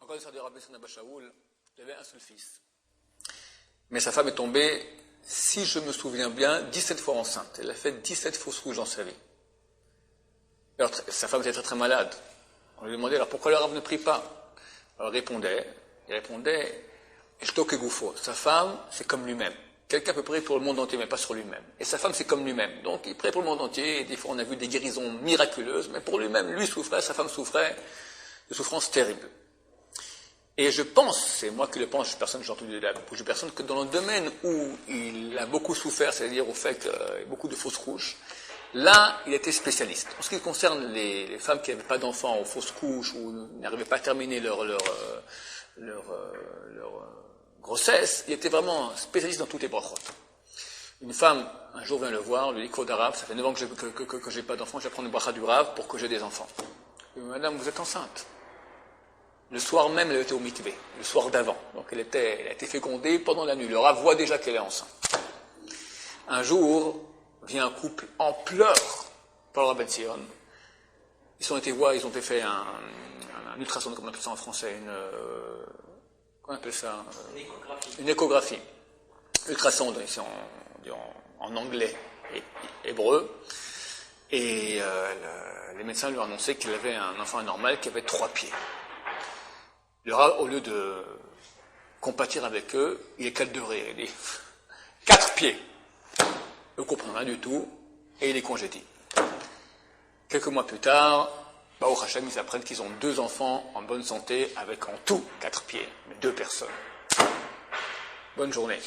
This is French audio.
Quand il de Rabbi Sina Shaoul, il avait un seul fils. Mais sa femme est tombée, si je me souviens bien, 17 fois enceinte. Elle a fait 17 fausses couches dans sa vie. Alors, sa femme était très très malade. On lui demandait, alors pourquoi le Rav ne prie pas? Alors, il répondait, Jtoke Goufo. Sa femme, c'est comme lui-même. Quelqu'un peut prier pour le monde entier, mais pas sur lui-même. Et sa femme, c'est comme lui-même. Donc, il prie pour le monde entier, et des fois, on a vu des guérisons miraculeuses, mais pour lui-même, lui souffrait, sa femme souffrait, de souffrances terribles. Et je pense, c'est moi qui le pense, personne, j'ai entendu de la bouche de personne, que dans le domaine où il a beaucoup souffert, c'est-à-dire au fait qu'il y a beaucoup de fausses couches, là, il était spécialiste. En ce qui concerne les femmes qui n'avaient pas d'enfants, ou fausses couches, ou n'arrivaient pas à terminer leur grossesse, il était vraiment spécialiste dans toutes les brachot. Une femme, un jour, vient le voir, lui dit, Kod Arav, ça fait 9 ans que j'ai pas d'enfants, je vais prendre le bracha du Rav pour que j'ai des enfants. Il dit, Madame, vous êtes enceinte. Le soir même, elle était au mikvé, le soir d'avant. Donc elle a été fécondée pendant la nuit. Le Rav voit déjà qu'elle est enceinte. Un jour, vient un couple en pleurs par le Rav Ben Sion. Ils ont été fait un ultrason, comment on appelle ça en français, comment on appelle ça? Une échographie. Ultrason, ici en anglais et hébreu. Et les médecins lui ont annoncé qu'il avait un enfant anormal qui avait 3 pieds. Le Rav, au lieu de compatir avec eux, il est caldeuré. Il dit 4 pieds. Eux ne comprennent rien du tout, et il est congédié. Quelques mois plus tard, au Hachem, ils apprennent qu'ils ont 2 enfants en bonne santé, avec en tout 4 pieds, mais 2 personnes. Bonne journée.